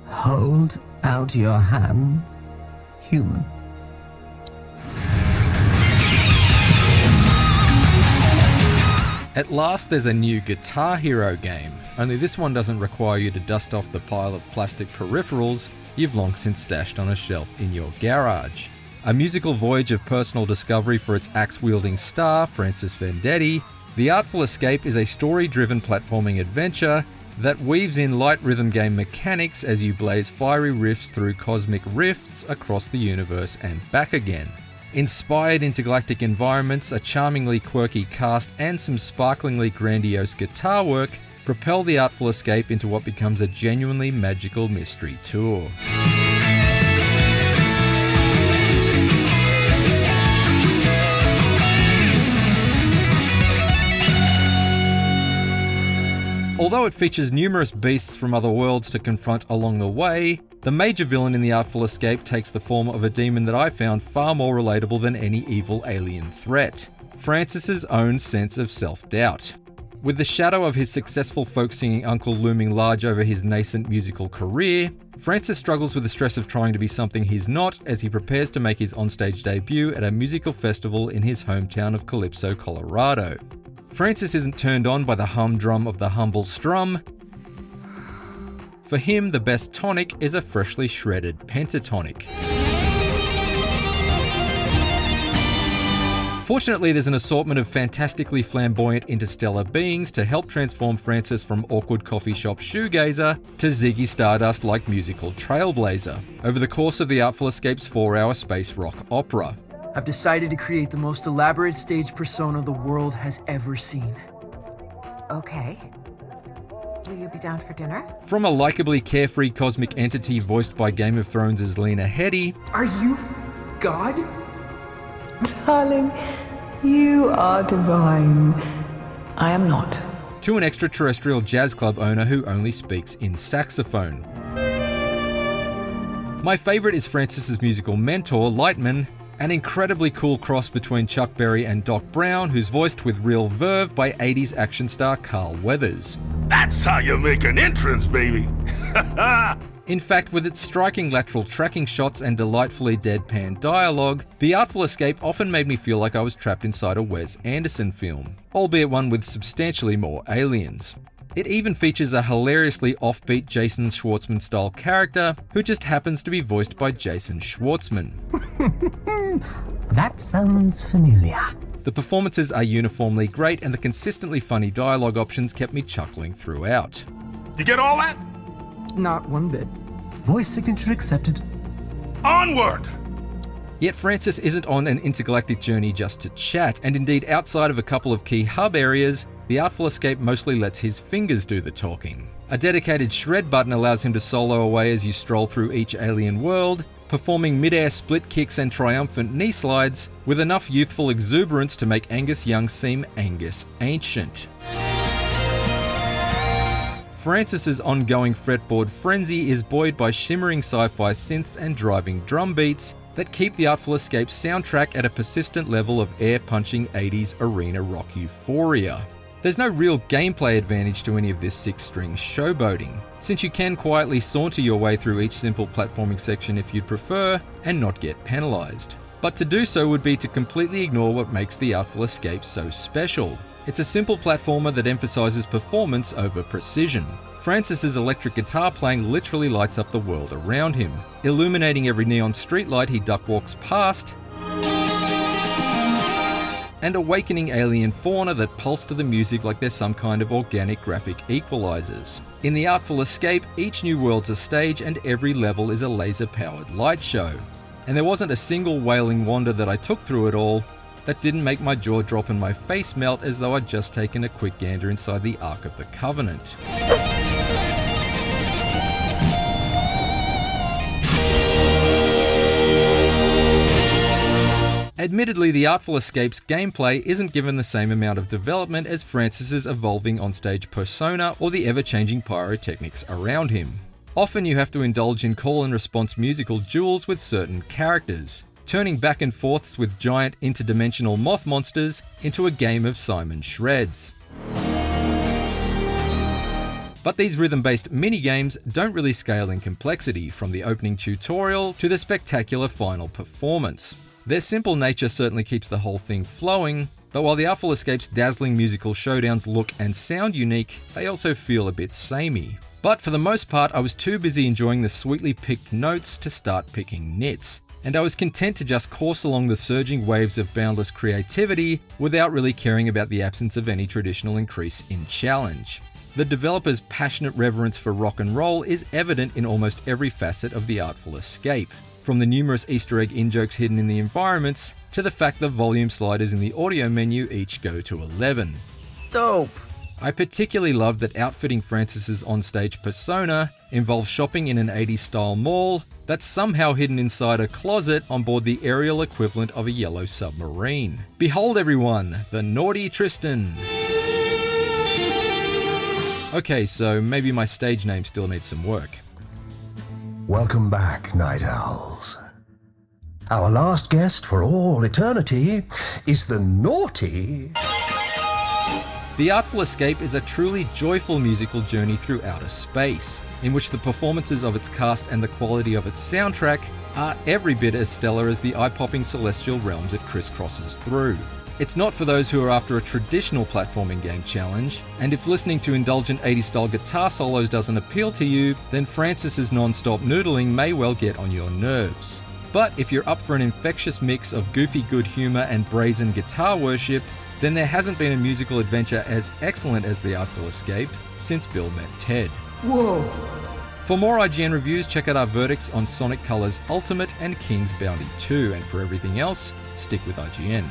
Hold out your hand, human. At last there's a new Guitar Hero game, only this one doesn't require you to dust off the pile of plastic peripherals you've long since stashed on a shelf in your garage. A musical voyage of personal discovery for its axe-wielding star, Francis Vendetti, The Artful Escape is a story-driven platforming adventure that weaves in light rhythm game mechanics as you blaze fiery rifts through cosmic rifts across the universe and back again. Inspired intergalactic environments, a charmingly quirky cast, and some sparklingly grandiose guitar work propel The Artful Escape into what becomes a genuinely magical mystery tour. Although it features numerous beasts from other worlds to confront along the way, the major villain in The Artful Escape takes the form of a demon that I found far more relatable than any evil alien threat: Francis's own sense of self-doubt. With the shadow of his successful folk-singing uncle looming large over his nascent musical career, Francis struggles with the stress of trying to be something he's not as he prepares to make his onstage debut at a musical festival in his hometown of Calypso, Colorado. Francis isn't turned on by the humdrum of the humble strum. For him, the best tonic is a freshly shredded pentatonic. Fortunately, there's an assortment of fantastically flamboyant interstellar beings to help transform Francis from awkward coffee shop shoegazer to Ziggy Stardust-like musical trailblazer over the course of The Artful Escape's 4-hour space rock opera. I've decided to create the most elaborate stage persona the world has ever seen. Okay. Will you be down for dinner? From a likably carefree cosmic entity voiced by Game of Thrones' Lena Headey. Are you God? Darling, you are divine. I am not. To an extraterrestrial jazz club owner who only speaks in saxophone. My favourite is Francis's musical mentor, Lightman, an incredibly cool cross between Chuck Berry and Doc Brown, who's voiced with real verve by 80s action star Carl Weathers. That's how you make an entrance, baby! In fact, with its striking lateral tracking shots and delightfully deadpan dialogue, The Artful Escape often made me feel like I was trapped inside a Wes Anderson film, albeit one with substantially more aliens. It even features a hilariously offbeat Jason Schwartzman-style character who just happens to be voiced by Jason Schwartzman. That sounds familiar. The performances are uniformly great and the consistently funny dialogue options kept me chuckling throughout. You get all that? Not one bit. Voice signature accepted. Onward! Yet Francis isn't on an intergalactic journey just to chat, and indeed outside of a couple of key hub areas, The Artful Escape mostly lets his fingers do the talking. A dedicated shred button allows him to solo away as you stroll through each alien world, performing mid-air split kicks and triumphant knee slides with enough youthful exuberance to make Angus Young seem Angus Ancient. Francis's ongoing fretboard frenzy is buoyed by shimmering sci-fi synths and driving drum beats that keep The Artful Escape's soundtrack at a persistent level of air-punching 80s arena rock euphoria. There's no real gameplay advantage to any of this six-string showboating, since you can quietly saunter your way through each simple platforming section if you'd prefer, and not get penalised. But to do so would be to completely ignore what makes The Artful Escape so special. It's a simple platformer that emphasises performance over precision. Francis's electric guitar playing literally lights up the world around him, illuminating every neon streetlight he duck walks past, and awakening alien fauna that pulse to the music like they're some kind of organic graphic equalizers. In The Artful Escape, each new world's a stage and every level is a laser-powered light show. And there wasn't a single wailing wander that I took through it all that didn't make my jaw drop and my face melt as though I'd just taken a quick gander inside the Ark of the Covenant. Admittedly, The Artful Escape's gameplay isn't given the same amount of development as Francis's evolving onstage persona or the ever-changing pyrotechnics around him. Often you have to indulge in call and response musical duels with certain characters, turning back and forths with giant interdimensional moth monsters into a game of Simon Shreds. But these rhythm-based minigames don't really scale in complexity, from the opening tutorial to the spectacular final performance. Their simple nature certainly keeps the whole thing flowing, but while the Artful Escape's dazzling musical showdowns look and sound unique, they also feel a bit samey. But for the most part, I was too busy enjoying the sweetly picked notes to start picking nits, and I was content to just course along the surging waves of boundless creativity without really caring about the absence of any traditional increase in challenge. The developer's passionate reverence for rock and roll is evident in almost every facet of the Artful Escape, from the numerous Easter egg in-jokes hidden in the environments to the fact the volume sliders in the audio menu each go to 11. Dope. I particularly love that outfitting Francis's onstage persona involves shopping in an 80s style mall that's somehow hidden inside a closet on board the aerial equivalent of a yellow submarine. Behold everyone, the naughty Tristan! Okay, so maybe my stage name still needs some work. Welcome back, Night Owls. Our last guest for all eternity is the naughty... The Artful Escape is a truly joyful musical journey through outer space, in which the performances of its cast and the quality of its soundtrack are every bit as stellar as the eye-popping celestial realms it crisscrosses through. It's not for those who are after a traditional platforming game challenge, and if listening to indulgent 80s style guitar solos doesn't appeal to you, then Francis's nonstop noodling may well get on your nerves. But if you're up for an infectious mix of goofy good humour and brazen guitar worship, then there hasn't been a musical adventure as excellent as The Artful Escape since Bill met Ted. Whoa. For more IGN reviews, check out our verdicts on Sonic Colors Ultimate and King's Bounty 2, and for everything else, stick with IGN.